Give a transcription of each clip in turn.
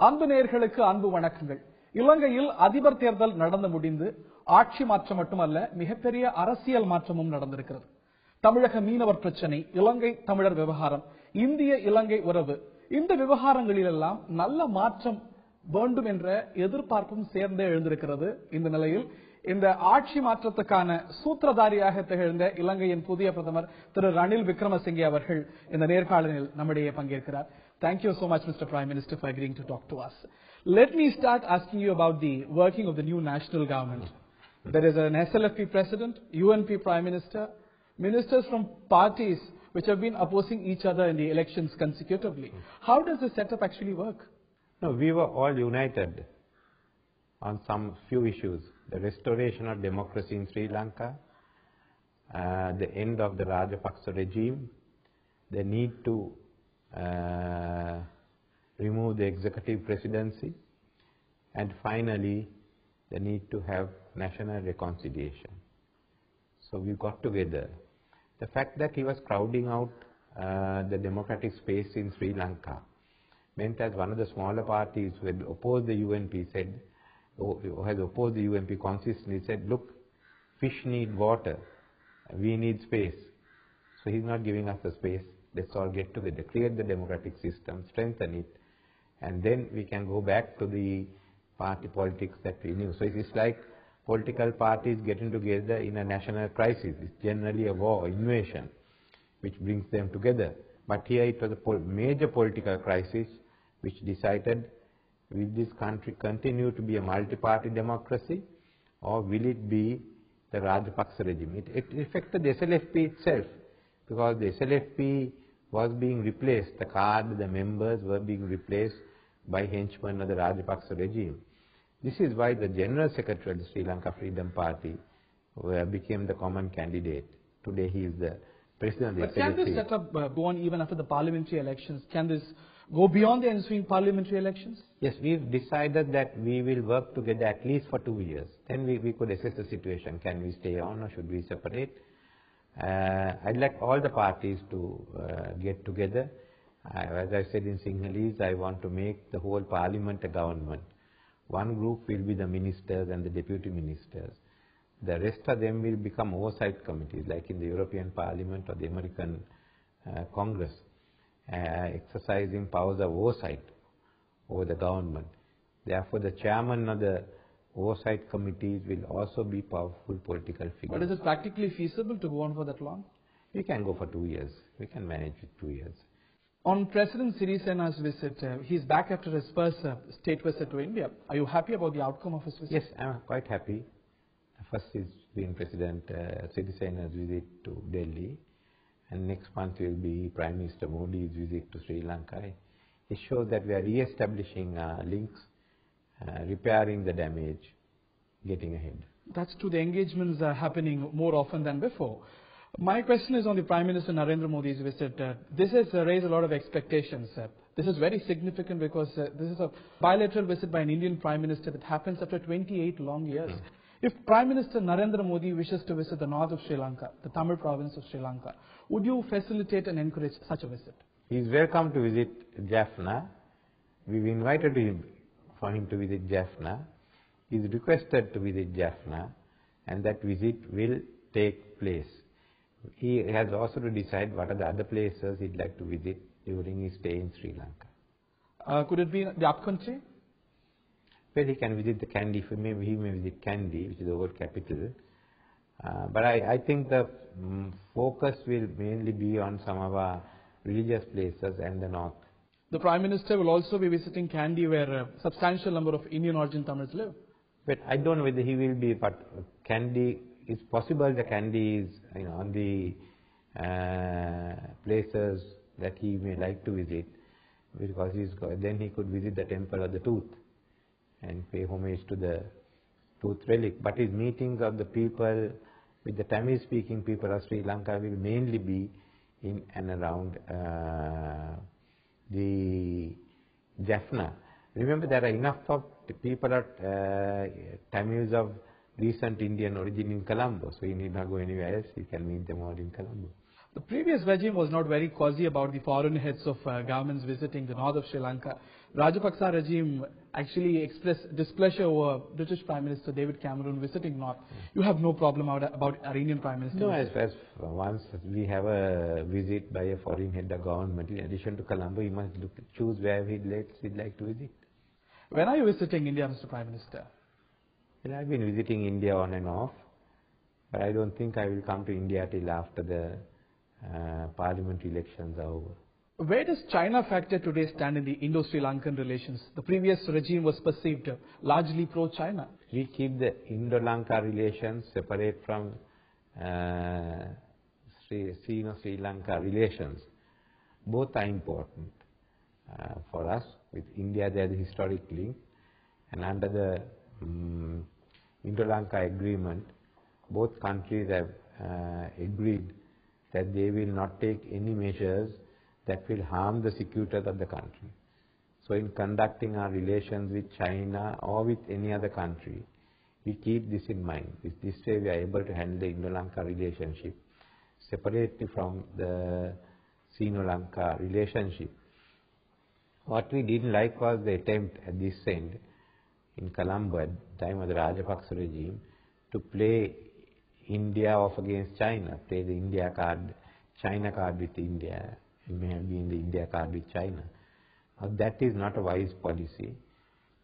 அன்பு நேயர்களுக்கு அன்பு வணக்கங்கள். இலங்கையில் அதிபர் தேர்தல் நடந்து முடிந்து ஆட்சி மாற்றம் மட்டுமல்ல மிகப்பெரிய அரசியல் மாற்றமும் நடந்திருக்கிறது. தமிழக மீனவர் பிரச்சனை, இலங்கை தமிழர் விவகாரம், இந்திய இலங்கை உறவு, இந்த விவகாரங்களிலெல்லாம் நல்ல மாற்றம் வேண்டும் என்ற எதிர்பார்ப்பும் சேர்ந்தே எழுந்திருக்கிறது. இந்த நிலையில் இந்த ஆட்சி மாற்றத்துக்கான சூத்திரதாரியாக திகழ்ந்த இலங்கையின் புதிய பிரதமர் திரு ரணில் விக்ரமசிங்கே அவர்கள் இந்த நேர்காணலில் நம்மிடையே பங்கேற்கிறார். Thank you so much, Mr. Prime Minister, for agreeing to talk to us. Let me start asking you about the working of the new national government. There is an SLFP president, UNP prime minister, ministers from parties which have been opposing each other in the elections consecutively. How does this setup actually work? No, we were all united on some few issues. The restoration of democracy in Sri Lanka, the end of the Rajapaksa regime, the need to remove the executive presidency, and finally the need to have national reconciliation. So we got together. The fact that he was crowding out the democratic space in Sri Lanka meant that one of the smaller parties who had opposed the UNP said, who has opposed the UNP consistently said, look, fish need water, we need space. So he's not giving us the space. Let's all get together, create the democratic system, strengthen it, and then we can go back to the party politics that we knew. So it is like political parties getting together in a national crisis. It's generally a war, invasion, which brings them together. But here it was a major political crisis which decided, will this country continue to be a multi-party democracy, or will it be the Rajapaksa regime? It affected the SLFP itself, because the SLFP was being replaced, the cadre, the members were being replaced by henchmen of the Rajapaksa regime. This is why the General Secretary of the Sri Lanka Freedom Party became the common candidate. Today he is the president of the SLFP. But can this setup go on even after the parliamentary elections? Can this go beyond the ensuing parliamentary elections? Yes, we've decided that we will work together at least for 2 years. Then we could assess the situation. Can we stay on or should we separate? I'd like all the parties to get together. As I said in Sinhalese, I want to make the whole parliament a government. One group will be the ministers and the deputy ministers. The rest of them will become oversight committees, like in the European Parliament or the American Congress, exercising powers of oversight over the government. Therefore, the chairman of the oversight committees will also be powerful political figures. But is it practically feasible to go on for that long? We can go for 2 years. We can manage with 2 years. On President Sirisena's visit, he's back after his first state visit to India. Are you happy about the outcome of his visit? Yes, I'm quite happy. First is being President Sirisena's visit to Delhi, and next month will be Prime Minister Modi's visit to Sri Lanka. It shows that we are re-establishing links, repairing the damage, getting ahead. That's true. The engagements are happening more often than before. My question is on the Prime Minister Narendra Modi's visit. This has raised a lot of expectations. This is very significant because this is a bilateral visit by an Indian Prime Minister that happens after 28 long years. If Prime Minister Narendra Modi wishes to visit the north of Sri Lanka, the Tamil province of Sri Lanka, would you facilitate and encourage such a visit? He is welcome to visit Jaffna. We've invited him for him to visit Jaffna. He is requested to visit Jaffna, and that visit will take place. He has also to decide what are the other places he'd like to visit during his stay in Sri Lanka. Could it be the upcountry? Well, he can visit the Kandy. He may visit Kandy, which is the old capital. But I think the focus will mainly be on some of our religious places and the north. The Prime Minister will also be visiting Kandy, where a substantial number of Indian origin Tamils live. But I don't know whether he will be, but Kandy, it's possible that Kandy is on the places that he may like to visit, because then he could visit the Temple of the Tooth and pay homage to the tooth relic. But his meetings of the people with the Tamil-speaking people of Sri Lanka will mainly be in and around the Jaffna. Remember, there are enough of the people of Tamils of recent Indian origin in Colombo, so you need not go anywhere else. You can meet them all in Colombo. The previous regime was not very cozy about the foreign heads of governments visiting the north of Sri Lanka. Rajapaksa regime actually expressed displeasure over British Prime Minister David Cameron visiting north. You have no problem about Iranian Prime Minister? No, as once we have a visit by a foreign head of government, in addition to Colombo, he must choose where he'd like to visit. When are you visiting India, Mr. Prime Minister? Well, I've been visiting India on and off, but I don't think I will come to India till after the parliamentary elections are over. Where does China factor today stand in the Indo-Sri Lankan relations? The previous regime was perceived largely pro-China. We keep the Indo-Lanka relations separate from Sri Lanka relations. Both are important for us. With India, there is a historic link, and under the Indo-Lanka agreement, both countries have agreed that they will not take any measures that will harm the security of the country. So in conducting our relations with China or with any other country, we keep this in mind. With this way we are able to handle the Indo-Lanka relationship separately from the Sino-Lanka relationship. What we didn't like was the attempt at this end in Colombo at the time of the Rajapaksa regime to play India off against China, play the India card, China card with India. It may have been the India card with China. That is not a wise policy,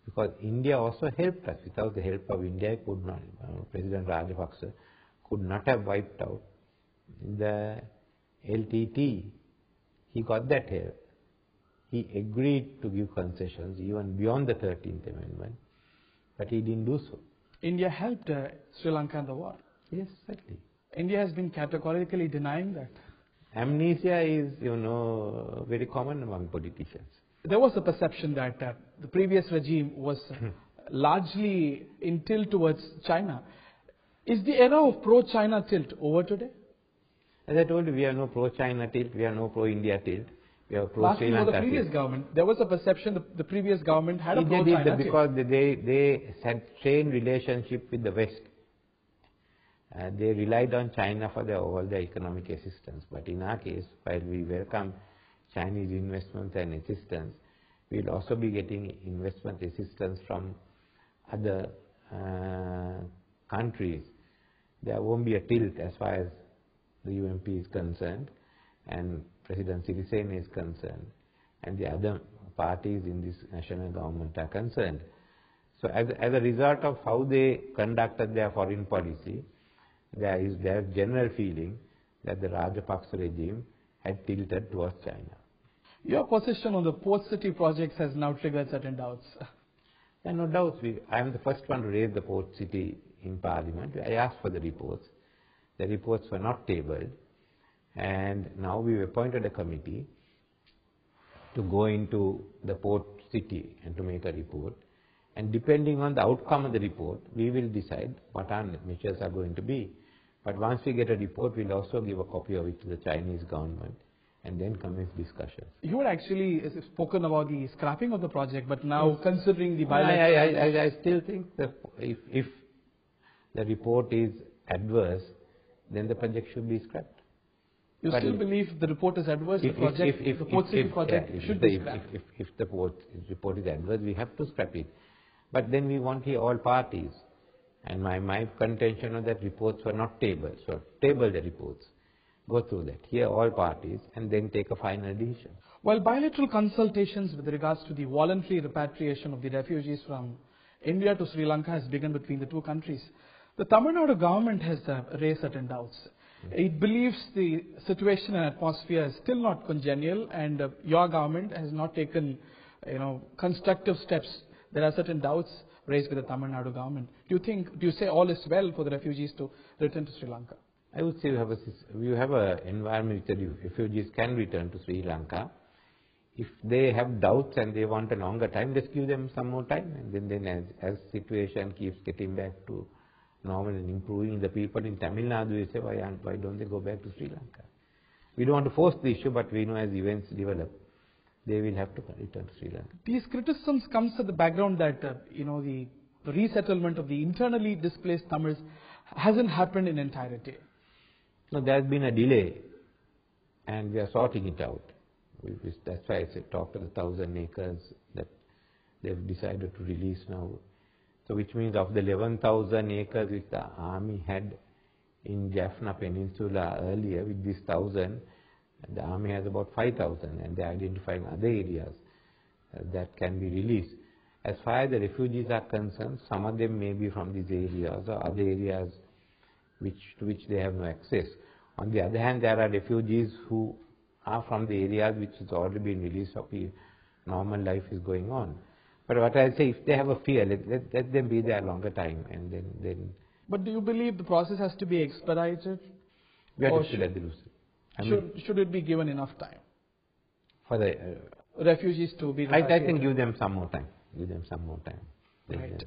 because India also helped us. Without the help of India, could not, President Rajapaksa could not have wiped out the LTT. He got that help. He agreed to give concessions even beyond the 13th Amendment, but he didn't do so. India helped Sri Lanka in the war. Yes, certainly. India has been categorically denying that. Amnesia is, very common among politicians. There was a perception that the previous regime was largely in tilt towards China. Is the era of pro-China tilt over today? As I told you, we have no pro-China tilt, we have no pro-India tilt, we have pro-Sri Lanka tilt. The previous government, there was a perception the previous government had a pro-China tilt. Because they had strained relationship with the West. They relied on China for all the economic assistance. But in our case, while we welcome Chinese investments and assistance, we will also be getting investment assistance from other countries. There won't be a tilt as far as the UMP is concerned, and President Sirisena is concerned, and the other parties in this national government are concerned. So as a result of how they conducted their foreign policy, there is their general feeling that the Rajapaksa regime had tilted towards China. Your position on the port city projects has now triggered certain doubts. There are no doubts. I am the first one to raise the port city in Parliament. I asked for the reports. The reports were not tabled, and now we've appointed a committee to go into the port city and to make a report. And depending on the outcome of the report, we will decide what our measures are going to be. But once we get a report, we'll also give a copy of it to the Chinese government and then commence discussions. You had actually spoken about the scrapping of the project, but now considering the bilateral... I still think that if the report is adverse, then the project should be scrapped. You still believe the report is adverse, the port city project should be scrapped? If the report is adverse, we have to scrap it. But then we want here all parties. And my contention of that reports were not tabled. So table the reports, go through that, hear all parties, and then take a final decision. While bilateral consultations with regards to the voluntary repatriation of the refugees from India to Sri Lanka has begun between the two countries, the Tamil Nadu government has raised certain doubts. It believes the situation and atmosphere is still not congenial, and your government has not taken constructive steps. There are certain doubts raised with the Tamil Nadu government. Do you say all is well for the refugees to return to Sri Lanka? I would say we have an environment that refugees can return to Sri Lanka. If they have doubts and they want a longer time, just give them some more time. And then as situation keeps getting back to normal and improving, the people in Tamil Nadu will say, why don't they go back to Sri Lanka? We don't want to force the issue, but we know as events develop, they will have to return to Sri Lanka. These criticisms comes at the background that the resettlement of the internally displaced Tamils hasn't happened in entirety. No, there has been a delay and we are sorting it out. That's why I said talk to the 1,000 acres that they've decided to release now. So which means of the 11,000 acres which the army had in Jaffna Peninsula earlier, with this 1,000, the army has about 5,000, and they're identifying other areas that can be released. As far as the refugees are concerned, some of them may be from these areas or other areas to which they have no access. On the other hand, there are refugees who are from the areas which has already been released, or normal life is going on. But what I say, if they have a fear, let them be there a longer time, and then. But do you believe the process has to be expedited? We have to let them. Should it be given enough time for the refugees to be? I can give them some more time. Right.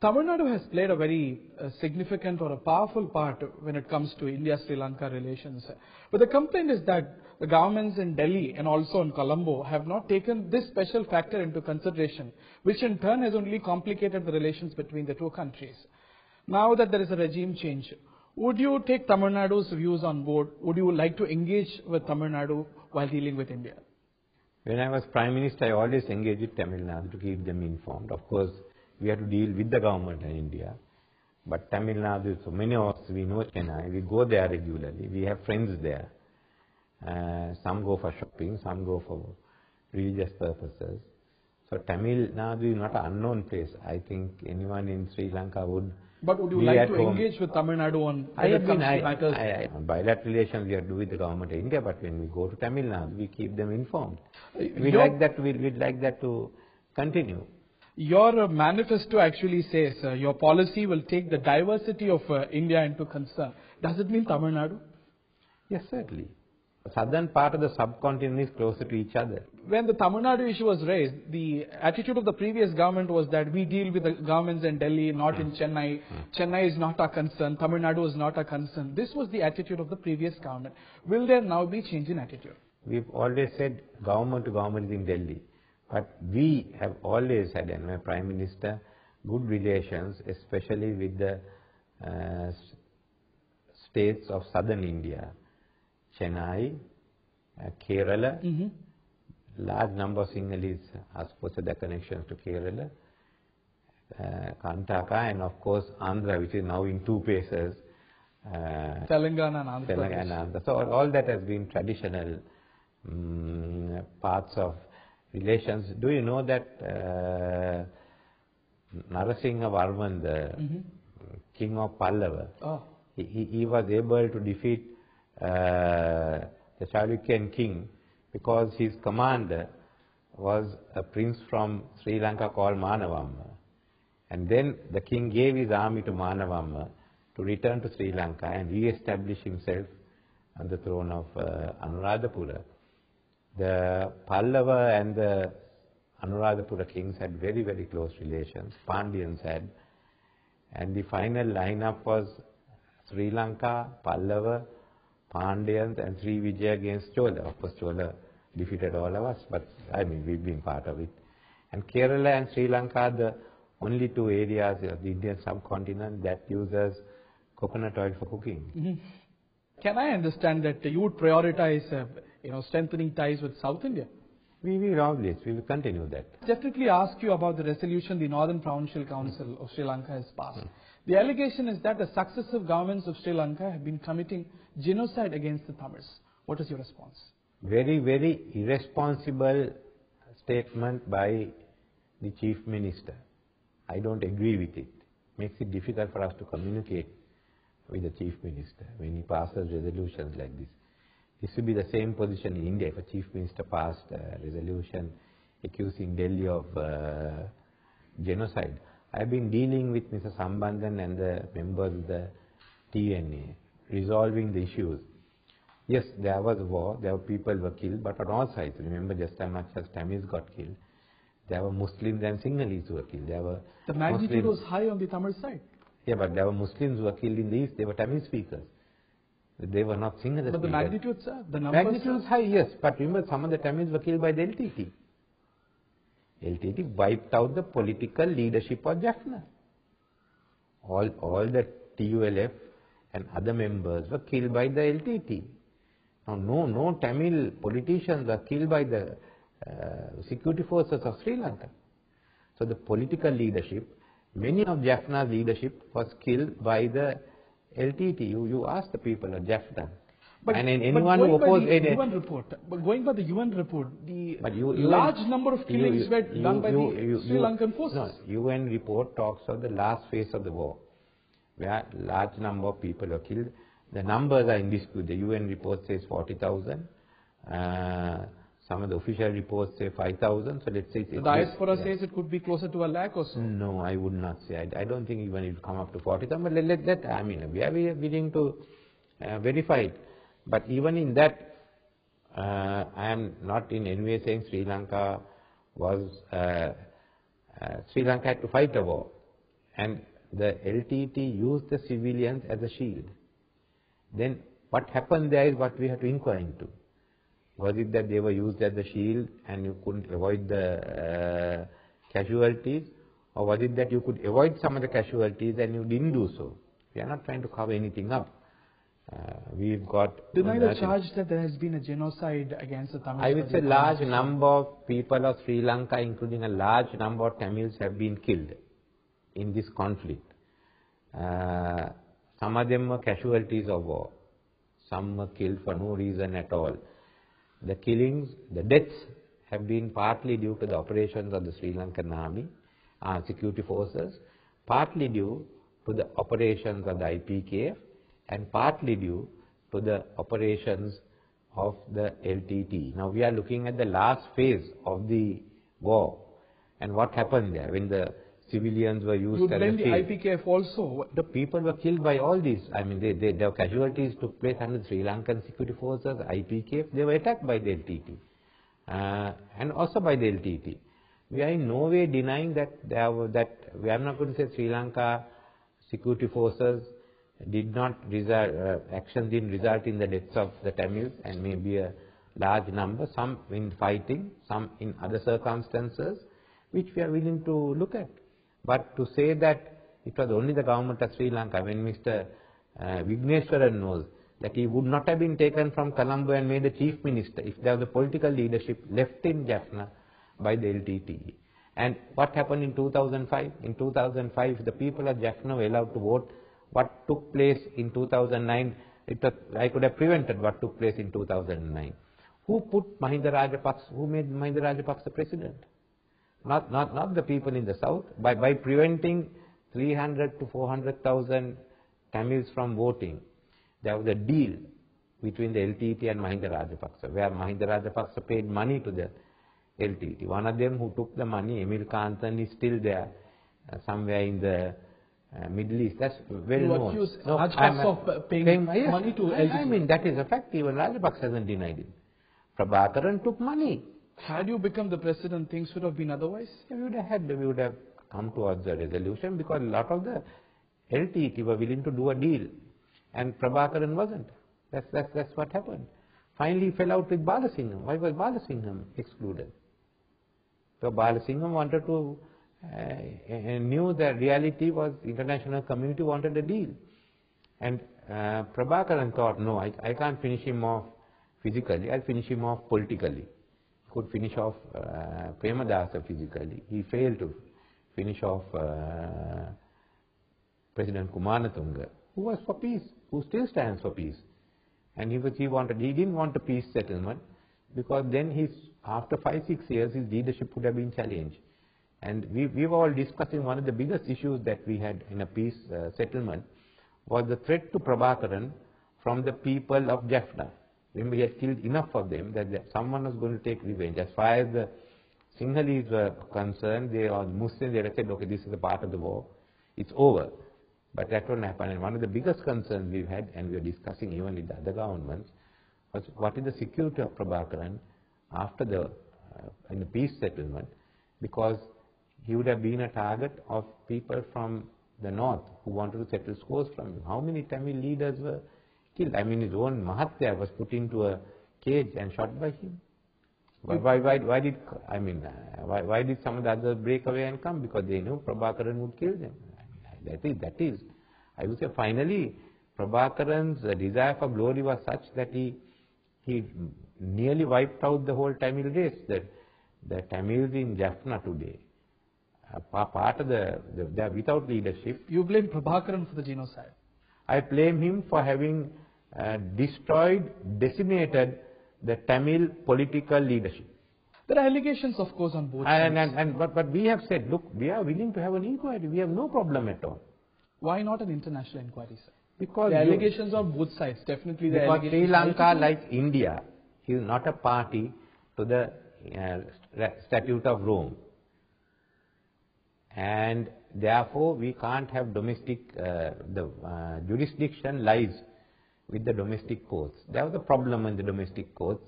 Tamil Nadu has played a very significant or a powerful part when it comes to India-Sri Lanka relations. But the complaint is that the governments in Delhi and also in Colombo have not taken this special factor into consideration, which in turn has only complicated the relations between the two countries. Now that there is a regime change, would you take Tamil Nadu's views on board? Would you like to engage with Tamil Nadu while dealing with India? When I was Prime Minister, I always engaged with Tamil Nadu to keep them informed. Of course, we have to deal with the government in India. But Tamil Nadu, so many of us, we know Chennai, we go there regularly, we have friends there. Some go for shopping, some go for religious purposes. So Tamil Nadu is not an unknown place. I think anyone in Sri Lanka would. But would you like to engage with Tamil Nadu on matters? Bilateral relations we have to do with the government of India, but when we go to Tamil Nadu, we keep them informed. We'd like that to continue. Your manifesto actually says your policy will take the diversity of India into concern. Does it mean Tamil Nadu? Yes, certainly. The southern part of the subcontinent is closer to each other. When the Tamil Nadu issue was raised, the attitude of the previous government was that we deal with the governments in Delhi, not in Chennai. Chennai is not our concern. Tamil Nadu is not our concern. This was the attitude of the previous government. Will there now be change in attitude? We've always said government to government is in Delhi. But we have always had, and my Prime Minister, good relations, especially with the states of southern India. Chennai, Kerala, large number of Sinhalese are supposed to have connections to Kerala, Karnataka, and of course Andhra, which is now in two places. Telangana and Andhra. So all that has been traditional parts of relations. Do you know that Narasingha Varman, the king of Pallava, he was able to defeat the Chalukyan king because his commander was a prince from Sri Lanka called Manavamma. And then the king gave his army to Manavamma to return to Sri Lanka and re-establish himself on the throne of Anuradhapura. The Pallava and the Anuradhapura kings had very, very close relations. Pandyans had. And the final lineup was Sri Lanka, Pallava, Pandyans, and Sri Vijaya against Chola. Of course, Chola defeated all of us, but I mean, we've been part of it. And Kerala and Sri Lanka are the only two areas of the Indian subcontinent that uses coconut oil for cooking. Can I understand that you would prioritize strengthening ties with South India? We will continue that. Definitely ask you about the resolution the Northern Provincial Council of Sri Lanka has passed. The allegation is that the successive governments of Sri Lanka have been committing genocide against the Tamils. What is your response? Very, very irresponsible statement by the Chief Minister. I don't agree with it. Makes it difficult for us to communicate with the Chief Minister when he passes resolutions like this. This will be the same position in India if a Chief Minister passed a resolution accusing Delhi of genocide. I have been dealing with Mr. Sambandhan and the members of the TNA, resolving the issues. Yes, there was a war, there were people who were killed, but on all sides. Remember, just as much as Tamils got killed, there were Muslims and Sinhalese who were killed. The magnitude was high on the Tamil side. Yeah, but there were Muslims who were killed in the east. They were Tamil speakers. They were not Sinhala speakers. But the magnitude, sir, the numbers. Magnitude is high, yes. But remember, some of the Tamils were killed by the LTT. LTT wiped out the political leadership of Jaffna. All the TULF and other members were killed by the LTT. Now, no Tamil politicians are killed by the security forces of Sri Lanka. So the political leadership, many of Jaffna's leadership was killed by the LTT. You ask the people of Jaffna. And anyone who opposed going by the UN report, the large number of killings were done by the Sri Lankan forces. No, UN report talks of the last phase of the war, where large number of people were killed. The numbers are in dispute. The UN report says 40,000. Some of the official reports say 5,000. So let's say the diaspora says it could be closer to 1 lakh or so. No, I would not say. I don't think even it will come up to 40,000. But let that. I mean, we are willing to verify it. But even in that, I am not in any way saying Sri Lanka had to fight a war, and the LTT used the civilians as a shield. Then what happened there is what we have to inquire into. Was it that they were used as a shield and you couldn't avoid the casualties, or was it that you could avoid some of the casualties and you didn't do so? We are not trying to cover anything up. We've got... Deny the charge that there has been a genocide against the Tamils. I would say large number of people of Sri Lanka, including a large number of Tamils, have been killed in this conflict. Some of them were casualties of war. Some were killed for no reason at all. The killings, the deaths have been partly due to the operations of the Sri Lankan army, security forces, partly due to the operations of the IPKF, and partly due to the operations of the LTT. Now we are looking at the last phase of the war and what happened there when the civilians were used as a shield. You blame the IPKF also? The people were killed by all these. I mean, their casualties took place under the Sri Lankan security forces, IPKF. They were attacked by the LTT and also by the LTT. We are in no way denying that we are not going to say Sri Lanka security forces did not result, actions didn't result in the deaths of the Tamils and maybe a large number, some in fighting, some in other circumstances, which we are willing to look at. But to say that it was only the government of Sri Lanka, when Mr. Wickramasinghe knows that he would not have been taken from Colombo and made a chief minister if there was a political leadership left in Jaffna by the LTT. And what happened in 2005? In 2005, the people of Jaffna were allowed to vote. What took place in 2009, I could have prevented what took place in 2009. Who put Mahinda Rajapaksa, who made Mahinda Rajapaksa president? Not the people in the south. By preventing 300 to 400,000 Tamils from voting, there was a deal between the LTT and Mahinda Rajapaksa, where Mahinda Rajapaksa paid money to the LTT. One of them who took the money, Emil Kanthan, is still there, somewhere in the Middle East. That's well known. You accuse Rajapaksa of paying money to LTT. I mean, that is a fact. Even Rajapaksa hasn't denied it. Prabhakaran took money. Had you become the president, things would have been otherwise? Yeah, we would have come towards a resolution, because a lot of the LTT were willing to do a deal, and Prabhakaran wasn't. That's what happened. Finally, he fell out with Balasingham. Why was Balasingham excluded? So Balasingham wanted to, knew that reality was international community wanted a deal, and Prabhakaran thought, no, I can't finish him off physically. I'll finish him off politically. Could finish off Premadasa physically. He failed to finish off President Kumaratunga, who was for peace, who still stands for peace. And he didn't want a peace settlement, because then after 5-6 years, his leadership would have been challenged. And we were all discussing one of the biggest issues that we had in a peace settlement was the threat to Prabhakaran from the people of Jaffna. Remember, he had killed enough of them that someone was going to take revenge. As far as the Sinhalese were concerned, they are Muslims, they had said, okay, this is a part of the war, it's over. But that won't happen. And one of the biggest concerns we've had, and we were discussing even with the other governments, was what is the security of Prabhakaran after in the peace settlement, because he would have been a target of people from the north who wanted to settle scores from him. How many Tamil leaders were killed? I mean, his own Mahathir was put into a cage and shot by him. Why did some of the others break away and come? Because they knew Prabhakaran would kill them. That is. I would say finally, Prabhakaran's desire for glory was such that he he nearly wiped out the whole Tamil race. The Tamils in Jaffna today, part of they are without leadership. You blame Prabhakaran for the genocide. I blame him for having destroyed, decimated the Tamil political leadership. There are allegations, of course, on both sides. But we have said, look, we are willing to have an inquiry. We have no problem at all. Why not an international inquiry, sir? Because the allegations on both sides, definitely the because allegations. Sri Lanka, like India, is not a party to the Statute of Rome. And therefore, we can't have domestic, jurisdiction lies with the domestic courts. There was a problem in the domestic courts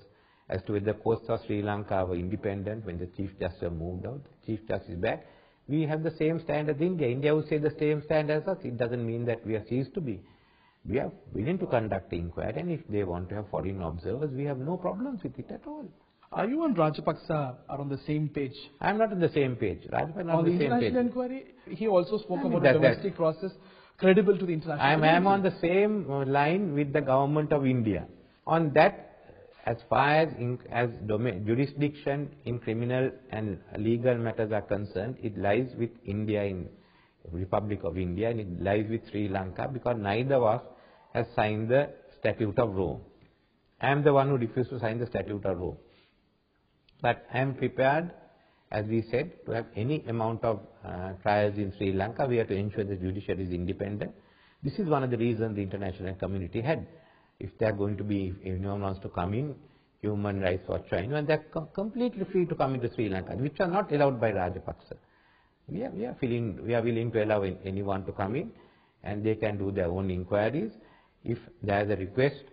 as to whether the courts of Sri Lanka were independent when the Chief Justice moved out. The Chief Justice is back. We have the same stand as India. India would say the same stand as us. It doesn't mean that we are ceased to be. We are willing to conduct the inquiry, and if they want to have foreign observers, we have no problems with it at all. Are you and Rajapaksa are on the same page? I am not on the same page. Rajapaksa not on on the the same page. international inquiry, he also spoke about a domestic process credible to the international I community. am on the same line with the government of India. On that, as far as jurisdiction in criminal and legal matters are concerned, it lies with India, in Republic of India, and it lies with Sri Lanka, because neither of us has signed the Statute of Rome. I am the one who refused to sign the Statute of Rome. But I am prepared, as we said, to have any amount of trials in Sri Lanka. We have to ensure the judiciary is independent. This is one of the reasons the international community had. If they are going to be, if anyone wants to come in, Human Rights Watch or anyone, they are completely free to come into Sri Lanka, which are not allowed by Rajapaksa. We are willing to allow anyone to come in, and they can do their own inquiries. If there is a request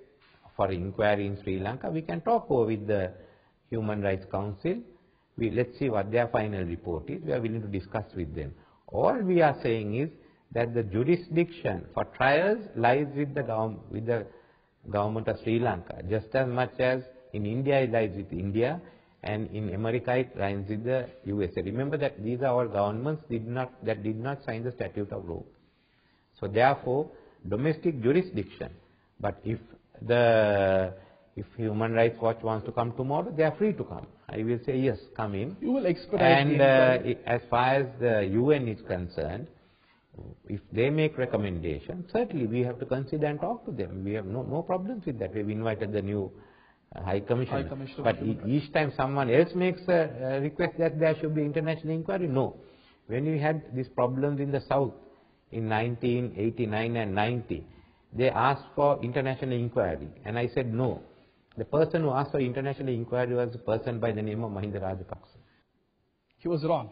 for inquiry in Sri Lanka, we can talk over with the Human Rights Council. Let's see what their final report is. We are willing to discuss with them. All we are saying is that the jurisdiction for trials lies with the government of Sri Lanka, just as much as in India it lies with India, and in America it lies with the USA. Remember that these are all governments that did not sign the Statute of Rome. So therefore, domestic jurisdiction. But if Human Rights Watch wants to come tomorrow, they are free to come. I will say yes, come in. You will expedite and the inquiry. as far as the UN is concerned, if they make recommendations, certainly we have to consider and talk to them. We have no problems with that. We have invited the new High Commissioner. But each time someone else makes a request that there should be international inquiry, no. When we had these problems in the South in 1989 and 90, they asked for international inquiry, and I said no. The person who asked for international inquiry was a person by the name of Mahinda Rajapaksa. He was wrong.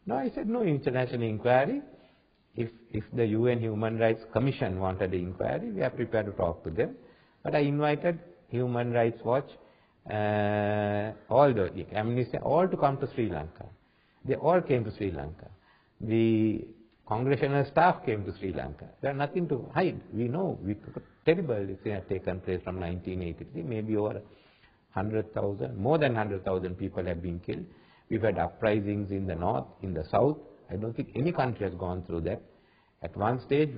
No, I said no international inquiry. If the UN Human Rights Commission wanted the inquiry, we are prepared to talk to them. But I invited Human Rights Watch, all the Amnesty, all to come to Sri Lanka. They all came to Sri Lanka. The congressional staff came to Sri Lanka. There is nothing to hide. We know, terrible things have taken place from 1983. Maybe over 100,000, more than 100,000 people have been killed. We've had uprisings in the north, in the south. I don't think any country has gone through that. At one stage,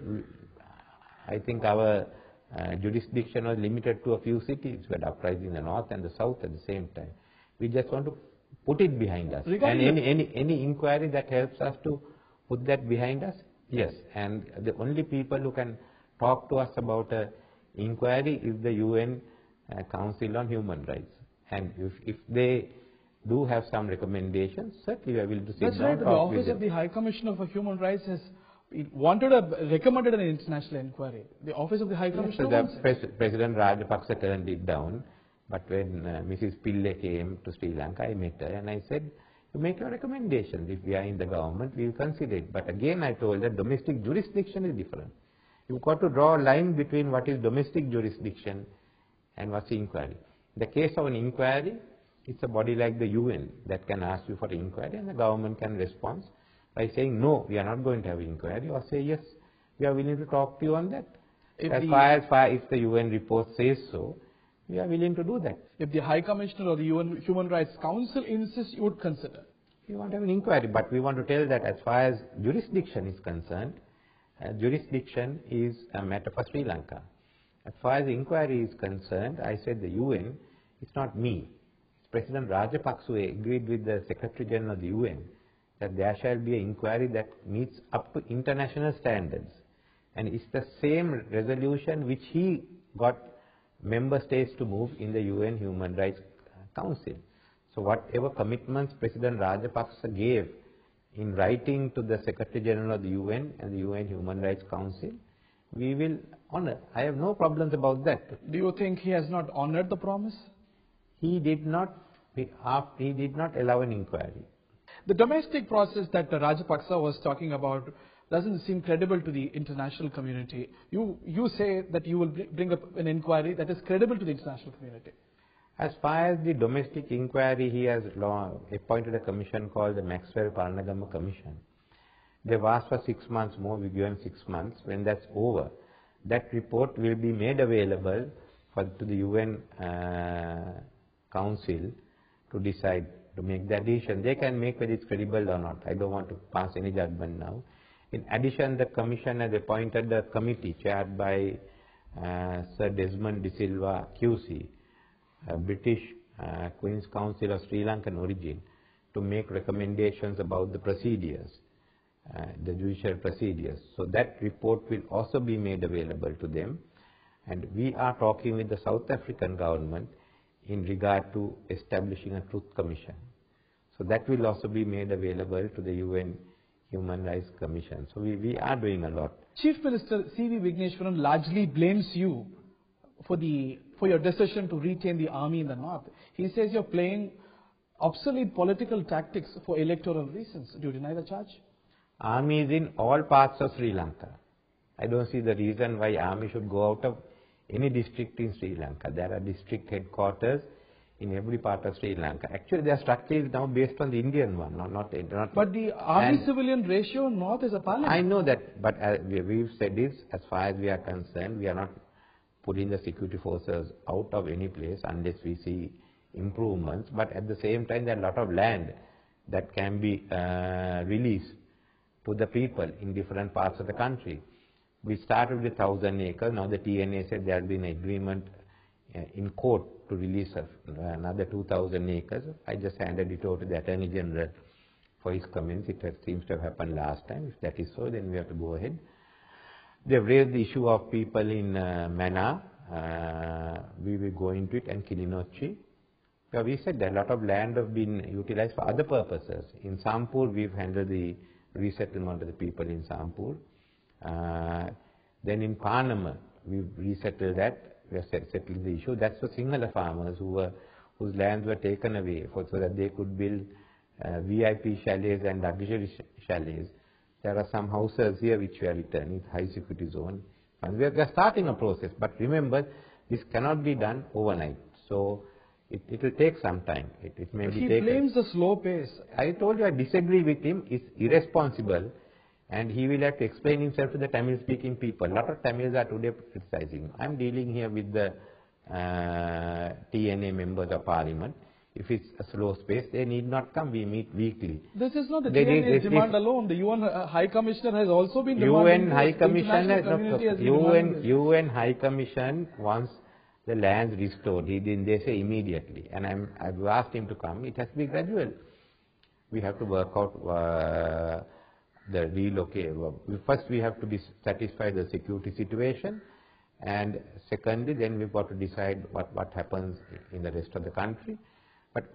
I think our jurisdiction was limited to a few cities. We had uprisings in the north and the south at the same time. We just want to put it behind us. And any inquiry that helps us to put that behind us, yes. And the only people who can talk to us about an inquiry is the UN Council on Human Rights. And if they do have some recommendations, certainly we are willing to sit That's down right. and The talk with Office them. of the High Commissioner for Human Rights has recommended an international inquiry. The Office of the High Commissioner wants it. President Rajapaksa turned it down, but when Mrs. Pillai came to Sri Lanka, I met her and I said, you make your recommendations. If we are in the government, we will consider it. But again, I told that domestic jurisdiction is different. You've got to draw a line between what is domestic jurisdiction and what's inquiry. In the case of an inquiry, it's a body like the UN that can ask you for an inquiry, and the government can respond by saying, no, we are not going to have an inquiry, or say, yes, we are willing to talk to you on that. As far if the UN report says so, we are willing to do that. If the High Commissioner or the UN Human Rights Council insists, you would consider. We want to have an inquiry, but we want to tell that as far as jurisdiction is concerned, jurisdiction is a matter for Sri Lanka. As far as the inquiry is concerned, I said the UN, it's not me. President Rajapaksa agreed with the Secretary General of the UN that there shall be an inquiry that meets up to international standards. And it's the same resolution which he got member states to move in the UN Human Rights Council. So whatever commitments President Rajapaksa gave in writing to the Secretary General of the UN and the UN Human Rights Council, we will honor. I have no problems about that. Do you think he has not honored the promise? He did not allow an inquiry. The domestic process that Rajapaksa was talking about doesn't seem credible to the international community. You say that you will bring up an inquiry that is credible to the international community. As far as the domestic inquiry, he has appointed a commission called the Maxwell-Paranagama Commission. They've asked for 6 months more, we give them 6 months. When that's over, that report will be made available to the UN Council to decide, to make the addition. They can make whether it's credible or not. I don't want to pass any judgment now. In addition, the Commission has appointed a committee chaired by Sir Desmond De Silva QC, a British Queen's Counsel of Sri Lankan origin, to make recommendations about the procedures, the judicial procedures. So that report will also be made available to them. And we are talking with the South African government in regard to establishing a truth commission. So that will also be made available to the UN Human Rights Commission. So we are doing a lot. Chief Minister C.V. Vigneshwaran largely blames you for your decision to retain the army in the north. He says you're playing obsolete political tactics for electoral reasons. Do you deny the charge? Army is in all parts of Sri Lanka. I don't see the reason why army should go out of any district in Sri Lanka. There are district headquarters in every part of Sri Lanka. Actually, their structure is now based on the Indian one, not. But the army-civilian ratio north is appalling. I know that, but we've said this, as far as we are concerned, we are not putting the security forces out of any place unless we see improvements. But at the same time, there are a lot of land that can be released to the people in different parts of the country. We started with 1,000 acres. Now the TNA said there has been an agreement in court to release another 2,000 acres. I just handed it over to the Attorney General for his comments. It seems to have happened last time. If that is so, then we have to go ahead. They've raised the issue of people in Mana. We will go into it, and Kilinochchi. We said that a lot of land have been utilized for other purposes. In Sampur, we've handled the resettlement of the people in Sampur. Then in Panama, we've resettled that. We have settled the issue. That's for Sinhala farmers whose lands were taken away so that they could build VIP chalets and luxury chalets. There are some houses here which we are returning, high security zone. And we are starting a process, but remember, this cannot be done overnight. So it will take some time. It may be taken. He blames the slow pace. I told you I disagree with him. It's irresponsible, and he will have to explain himself to the Tamil-speaking people. A lot of Tamils are today criticizing him. I'm dealing here with the TNA members of parliament. If it's a slow space, they need not come. We meet weekly. This is not the TNA's demand alone. The UN High Commissioner has also been demanding. UN High Commission wants the lands restored. He didn't. They say immediately. And I've asked him to come. It has to be gradual. We have to work out the relocate. First, we have to be satisfied the security situation, and secondly, then we've got to decide what happens in the rest of the country. But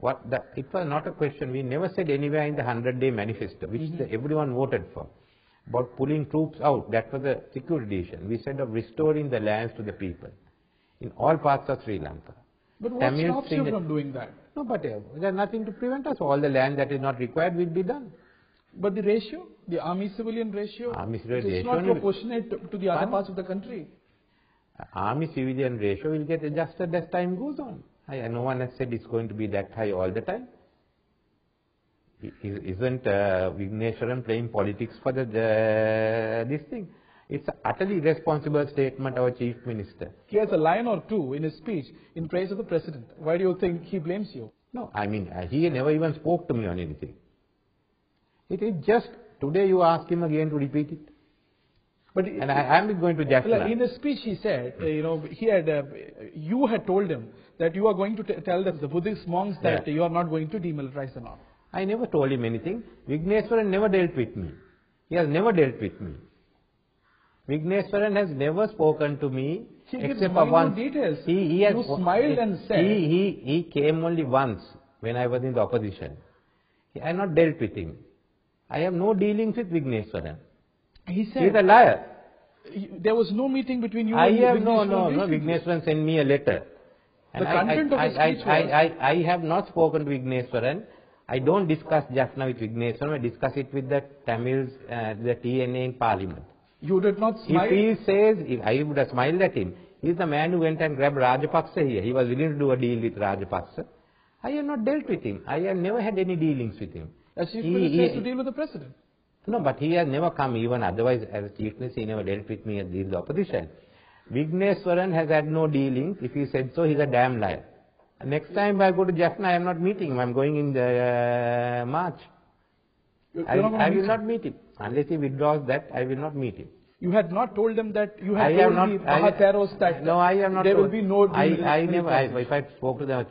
it was not a question. We never said anywhere in the 100-day manifesto, which everyone voted for, about pulling troops out. That was a security decision. We said of restoring the lands to the people in all parts of Sri Lanka. But what stops you from doing that? No, but there's nothing to prevent us. All the land that is not required will be done. But the ratio, the army-civilian ratio, is not proportionate to the other parts of the country. Army-civilian ratio will get adjusted as time goes on. No one has said it's going to be that high all the time. Isn't Vigneshwaran playing politics for this thing? It's an utterly irresponsible statement, our Chief Minister. He has a line or two in his speech in praise of the President. Why do you think he blames you? No, I mean, he never even spoke to me on anything. It is just, today you ask him again to repeat it. But And I am going to Jaffna. in his speech, he said, you had told him that you are going to tell the Buddhist monks that you are not going to demilitarize the north. I never told him anything. Wickramasinghe never dealt with me. He has never dealt with me. Wickramasinghe has never spoken to me except for once. Details. He has, you smiled and said. He came only once when I was in the opposition. I have not dealt with him. I have no dealings with Wickramasinghe. He said. He is a liar. There was no meeting between you I and have Wickramasinghe. Wickramasinghe sent me a letter. The content of his speech was. I have not spoken to Wickramasinghe. I don't discuss Jaffna with Wickramasinghe. I discuss it with the Tamils, the TNA in Parliament. You did not smile? If he says, if I would have smiled at him. He is the man who went and grabbed Rajapaksa here. He was willing to do a deal with Rajapaksa. I have not dealt with him. I have never had any dealings with him. As Chief Minister has to deal with the President. No, but he has never come even otherwise as Chief Minister. He never dealt with me as the opposition. Wickramasinghe has had no dealings. If he said so, he is a damn liar. Next time I go to Jaffna, I am not meeting him. I am going in the March. I will not meet him. Unless he withdraws that, I will not meet him. You had not told them that you had told the Mahatheros that no, I have not there told. will be no I never, if I spoke to the,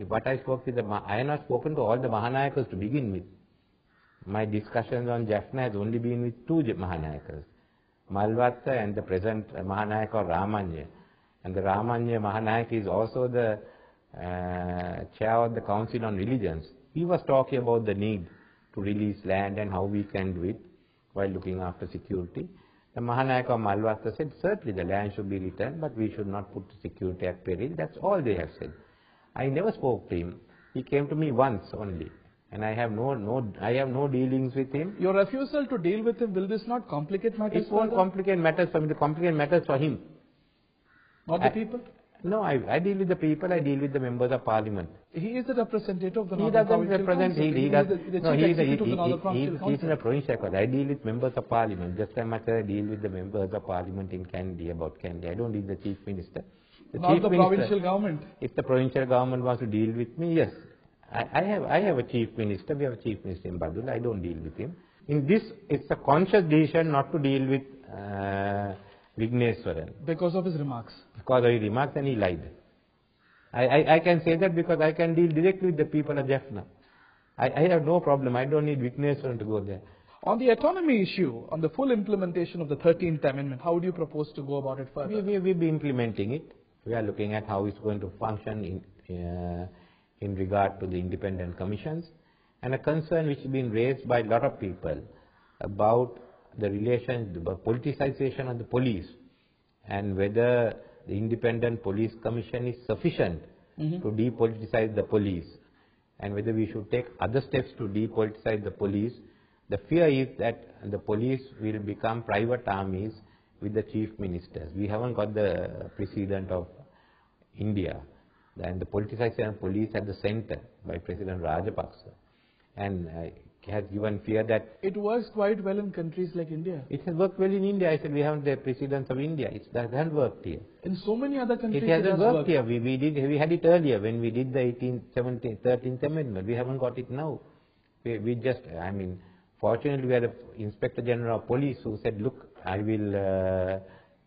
what I spoke with the, I have not spoken to all the Mahanayakas to begin with. My discussions on Jaffna has only been with two Mahanayakas, Malvatta and the present Mahanayaka Ramanya. And the Ramanya Mahanayaka is also the chair of the Council on Religions. He was talking about the need to release land and how we can do it while looking after security. The Mahanayaka of Malvatta said, certainly the land should be returned, but we should not put security at peril. That's all they have said. I never spoke to him. He came to me once only. And I have no dealings with him. Your refusal to deal with him, will this not complicate matters? It won't complicate matters for me. The complicate matters for him. Not the people? No, I deal with the people. I deal with the members of Parliament. He is the representative of the He Northern doesn't Provincial represent. Council. He He is in a provincial council. I deal with members of Parliament. Just as much as I deal with the members of Parliament in Kandy about Kandy. I don't deal with the Chief Minister. Not the provincial government. If the provincial government wants to deal with me, yes. I have a Chief Minister. We have a Chief Minister in Badul. I don't deal with him. In this, it's a conscious decision not to deal with Wickramasinghe. Because of his remarks. Because of his remarks, and he lied. I can say that because I can deal directly with the people of Jaffna. I have no problem. I don't need Wickramasinghe to go there. On the autonomy issue, on the full implementation of the 13th Amendment, how do you propose to go about it further? We will be implementing it. We are looking at how it's going to function in regard to the independent commissions. And a concern which has been raised by a lot of people about the relation, the politicization of the police, and whether the independent police commission is sufficient to depoliticize the police, and whether we should take other steps to depoliticize the police. The fear is that the police will become private armies with the chief ministers. We haven't got the precedent of India, and the politicization of police at the center by President Rajapaksa, and has given fear that it works quite well in countries like India. It has worked well in India. I said we haven't the precedence of India. It hasn't worked here. In so many other countries, it hasn't worked here. We had it earlier when we did the 13th Amendment. We haven't got it now. Fortunately, we had an Inspector General of Police who said, look, I will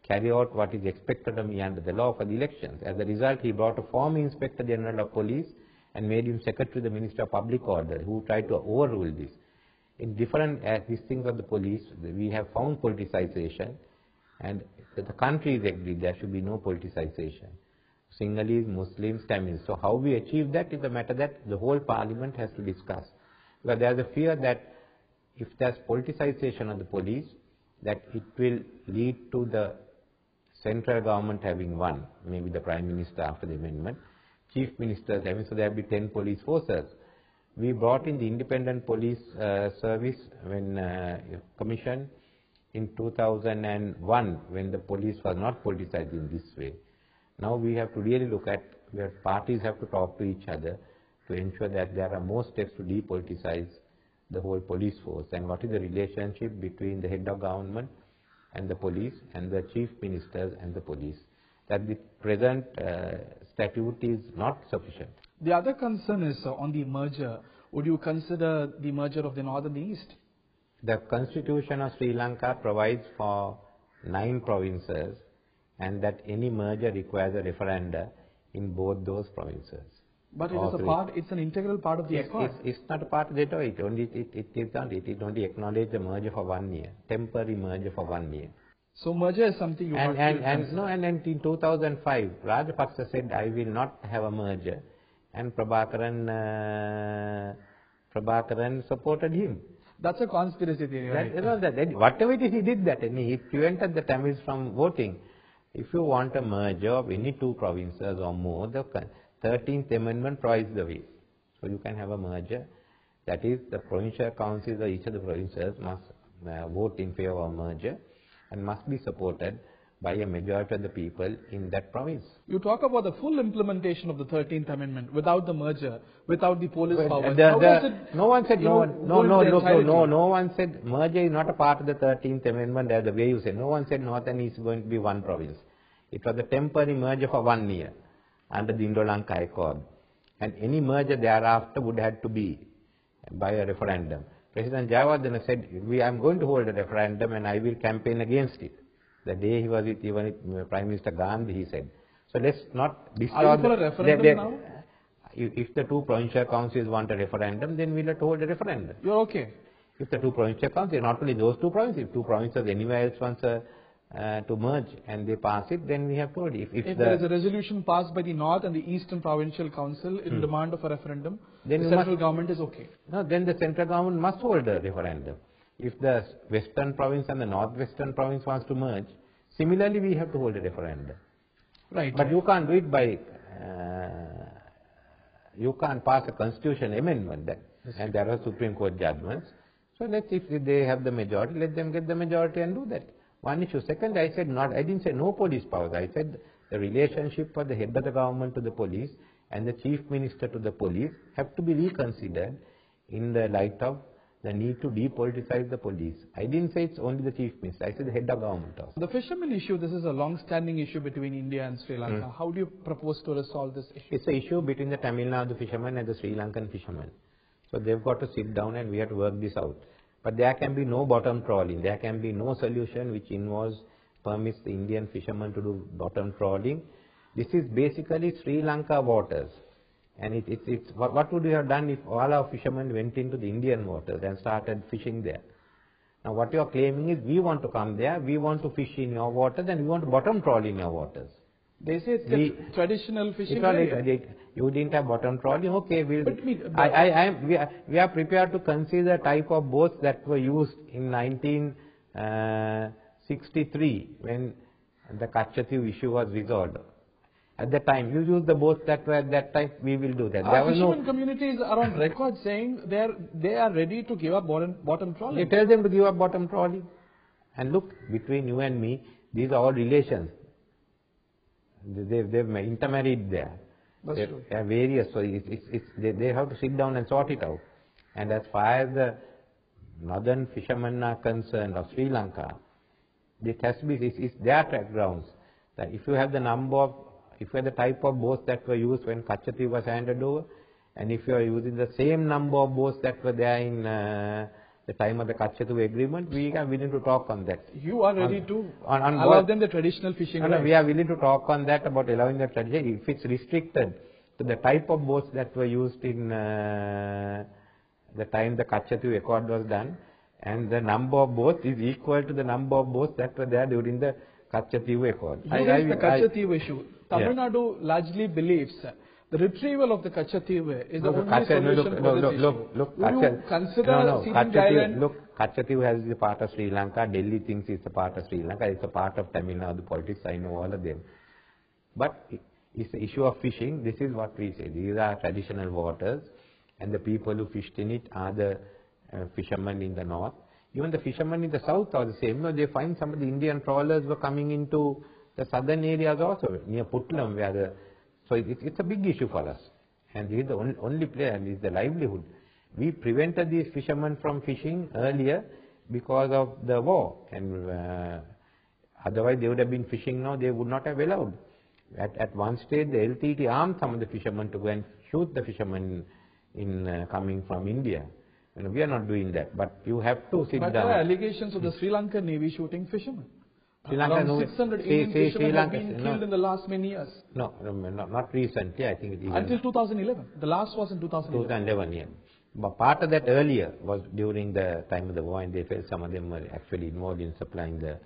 carry out what is expected of me under the law for the elections. As a result, he brought a former Inspector General of Police and made him Secretary to the Minister of Public Order, who tried to overrule this. In different these things of the police, we have found politicization, and the country is agreed there should be no politicization. Sinhalese, Muslims, Tamils. So how we achieve that is a matter that the whole Parliament has to discuss. Because there is a fear that if there is politicization of the police, that it will lead to the central government having won, maybe the Prime Minister after the amendment, Chief Ministers having, so there will be 10 police forces. We brought in the independent police service when commission in 2001 when the police was not politicized in this way. Now we have to really look at where parties have to talk to each other to ensure that there are more steps to depoliticize the whole police force, and what is the relationship between the head of government and the police and the chief ministers and the police. That the present statute is not sufficient. The other concern is on the merger. Would you consider the merger of the North and the East? The Constitution of Sri Lanka provides for 9 provinces, and that any merger requires a referenda in both those provinces. But it is a part, it's an integral part of the accord. It's not a part of the accord. It only acknowledges the merger for 1 year, temporary merger for 1 year. So merger is something you and in 2005, Rajapaksa said, I will not have a merger, and Prabhakaran supported him. That's a conspiracy theory, right? Whatever it is, he did that, and he prevented the Tamils from voting. If you want a merger of any 2 provinces or more, the 13th Amendment provides the way. So you can have a merger. That is, the provincial councils of each of the provinces must vote in favor of a merger and must be supported by a majority of the people in that province. You talk about the full implementation of the 13th Amendment without the merger, without the police powers. No one said merger is not a part of the 13th Amendment as the way you said. No one said Northern is going to be one province. It was a temporary merger for 1 year under the Indo-Lanka Accord. And any merger thereafter would have to be by a referendum. President Jayawardena said, I am going to hold a referendum and I will campaign against it. The day he was with Prime Minister Gandhi, he said. So let's not distort. Are you for a referendum now? If the 2 provincial councils want a referendum, then we'll have to hold a referendum. You're okay? If the 2 provincial councils, not only those 2 provinces, if 2 provinces anywhere else wants to merge and they pass it, then we have to hold it. If there is a resolution passed by the North and the Eastern Provincial Council in demand of a referendum, then the central government is okay. No, then the central government must hold a referendum. If the Western Province and the Northwestern Province wants to merge, similarly we have to hold a referendum. Right. But you can't do it by, you can't pass a constitution amendment then. And there are Supreme Court judgments. So if they have the majority, let them get the majority and do that. One issue. Second, I didn't say no police powers. I said the relationship for the head of the government to the police and the chief minister to the police have to be reconsidered in the light of the need to depoliticize the police. I didn't say it's only the chief minister. I said the head of government also. The fishermen issue, this is a long-standing issue between India and Sri Lanka. How do you propose to resolve this issue? It's an issue between the Tamil Nadu fishermen and the Sri Lankan fishermen. So they've got to sit down and we have to work this out. But there can be no bottom trawling. There can be no solution which permits the Indian fishermen to do bottom trawling. This is basically Sri Lanka waters. And what would we have done if all our fishermen went into the Indian waters and started fishing there? Now what you are claiming is we want to come there, we want to fish in your waters and we want to bottom trawl in your waters. They say it's the traditional fishing. You didn't have bottom trawling, okay, we are prepared to consider the type of boats that were used in 1963 when the Kachchatiu issue was resolved. At that time, you use the boats that were at that time, we will do that. Our fishermen communities are on record saying they are ready to give up bottom trawling. You tell them to give up bottom trawling. And look, between you and me, these are all relations. They've intermarried there. That's true. They are various, so they have to sit down and sort it out. And as far as the northern fishermen are concerned of Sri Lanka, it has to be, it's their track grounds. That if you have the type of boats that were used when Kachchatiu was handed over, and if you are using the same number of boats that were there in the time of the Kachchatiu agreement, we are willing to talk on that. You are ready to allow them the traditional fishing rights? No, we are willing to talk on that about allowing the tradition. If it's restricted to the type of boats that were used in the time the Kachchatiu Accord was done, and the number of boats is equal to the number of boats that were there during the Kachchatiu Accord. You raised the Kachchatiu issue. Tamil Nadu largely believes the retrieval of the Kachchatiu is the only solution for this issue. Would you consider ceding the island? Look, Kachchatiu is a part of Sri Lanka. Delhi thinks it's a part of Sri Lanka. It's a part of Tamil Nadu politics. I know all of them. But it's the issue of fishing. This is what we say. These are traditional waters, and the people who fished in it are the fishermen in the north. Even the fishermen in the south are the same. You know, they find some of the Indian trawlers were coming into the southern areas also, near Putlam, where so it's a big issue for us. And this is the only player, and this is the livelihood. We prevented these fishermen from fishing earlier because of the war, and otherwise they would have been fishing now, they would not have allowed. At one stage, the LTT armed some of the fishermen to go and shoot the fishermen coming from India. We are not doing that, but you have to sit down. But there are allegations of the Sri Lankan Navy shooting fishermen. Sri Lanka, Around no, 600 Sri Indian fishermen have been no, killed in the last many years. no, not recently. I think it even Until 2011. The last was in 2011. 2011, yeah. But part of that earlier was during the time of the war, and they felt some of them were actually involved in supplying the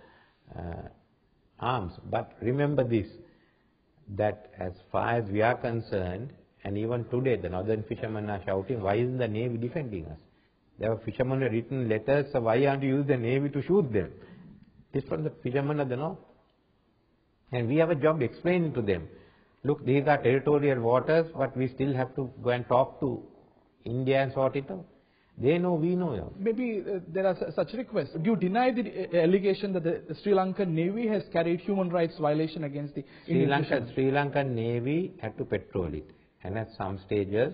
arms. But remember this, that as far as we are concerned, and even today the northern fishermen are shouting, why isn't the Navy defending us? There were fishermen who written letters, so why aren't you use the Navy to shoot them? It's from the fishermen of the north. And we have a job explaining to them, look, these are territorial waters, but we still have to go and talk to India and sort it out. They know, we know. Maybe there are such requests. Do you deny the allegation that the Sri Lankan Navy has carried human rights violation against the Indian fishermen? Sri Lankan Navy had to patrol it. And at some stages,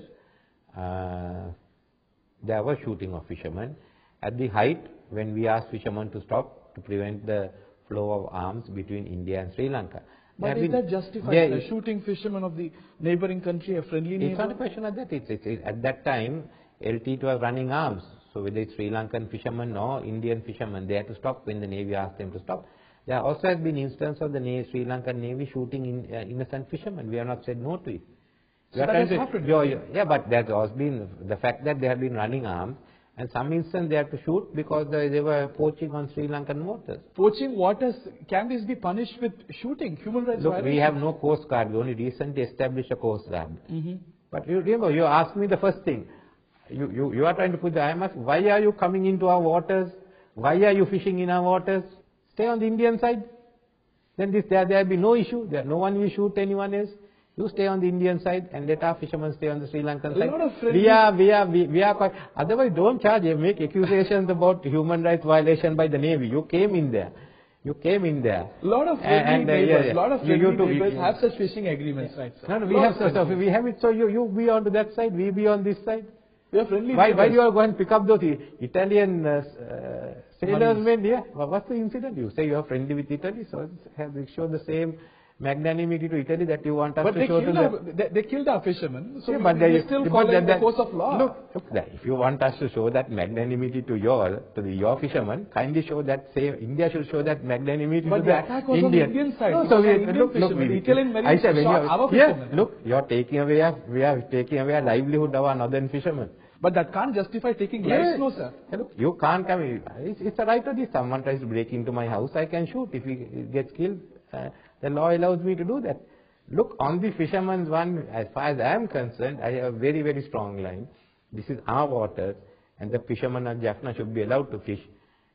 there was shooting of fishermen. At the height, when we asked fishermen to stop to prevent the flow of arms between India and Sri Lanka. But is that justified? Shooting fishermen of the neighboring country, a friendly neighbor? It's not a question of that. At that time, LT was running arms. So whether it's Sri Lankan fishermen or Indian fishermen, they had to stop when the Navy asked them to stop. There also has been instance of the Sri Lankan Navy shooting innocent fishermen. We have not said no to it. So that has happened. Yeah, but there has been the fact that they have been running arms, and some instance they had to shoot because they were poaching on Sri Lankan waters. Poaching waters, can this be punished with shooting? Human rights violation? Look, we have no Coast Guard. We only recently established a Coast Guard. But you remember, you asked me the first thing. You are trying to put the IMF, why are you coming into our waters? Why are you fishing in our waters? Stay on the Indian side. Then there will be no issue. No one will shoot anyone else. You stay on the Indian side and let our fishermen stay on the Sri Lankan side. We are quite, otherwise don't charge, make accusations about human rights violation by the Navy. You came in there. You came in there. A lot of friendly neighbors have such fishing agreements, right, sir? No, we have it, so you be on to that side, we be on this side. We are friendly Why do you all go and pick up those Italian sailors men? Yeah, what's the incident? You say you are friendly with Italy, so have they shown the same magnanimity to Italy that you want us to show to them? They killed our fishermen, so yeah, we still follow the course of law. Look, if you want us to show that magnanimity to your fishermen, kindly show that, say, India should show that magnanimity to the attack was on the Indian side. No, so Italian marine shot our fishermen. Yeah, look, we are taking away a livelihood of our northern fishermen. But that can't justify taking lives, no, sir. Look, you can't come. It's a right of this. Someone tries to break into my house, I can shoot. If he gets killed, the law allows me to do that. Look, on the fisherman's one, as far as I am concerned, I have a very, very strong line. This is our waters, and the fishermen of Jaffna should be allowed to fish.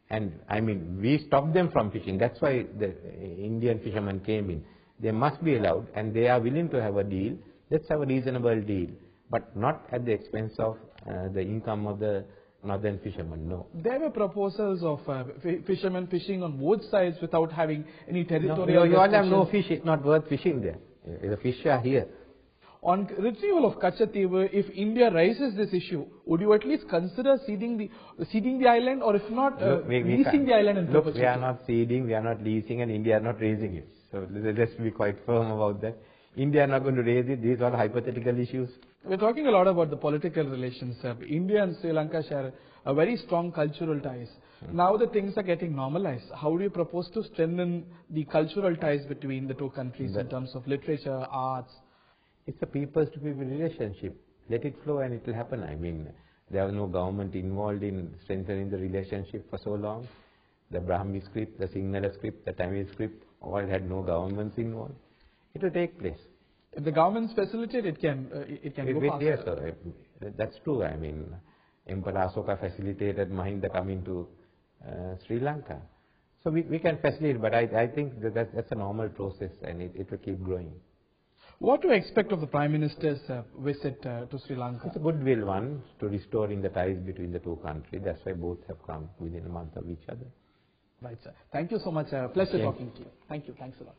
And I mean, we stopped them from fishing. That's why the Indian fishermen came in. They must be allowed, and they are willing to have a deal. Let's have a reasonable deal, but not at the expense of the income of the northern fishermen, no. There were proposals of fishermen fishing on both sides without having any territorial you all have no fish, it's not worth fishing there. The fish are here. On retrieval of Kachativu, if India raises this issue, would you at least consider ceding the island, or if not, leasing the island in perpetuity? Look, we are not ceding, we are not leasing, and India is not raising it. So let's be quite firm about that. India is not going to raise it. These are hypothetical issues. We're talking a lot about the political relations. India and Sri Lanka share a very strong cultural ties. Now that things are getting normalized, how do you propose to strengthen the cultural ties between the two countries in terms of literature, arts? It's a people-to-people relationship. Let it flow and it will happen. I mean, there was no government involved in strengthening the relationship for so long. The Brahmi script, the Sinhala script, the Tamil script, all had no governments involved. It will take place. If the governments facilitate, it can go faster. Yes, sir. That's true. I mean, Emperor Asoka facilitated Mahinda coming to Sri Lanka. So we can facilitate, but I think that's a normal process, and it will keep growing. What do you expect of the Prime Minister's visit to Sri Lanka? It's a goodwill one to restoring the ties between the two countries. That's why both have come within a month of each other. Right, sir. Thank you so much. Pleasure talking to you. Thank you. Thanks a lot.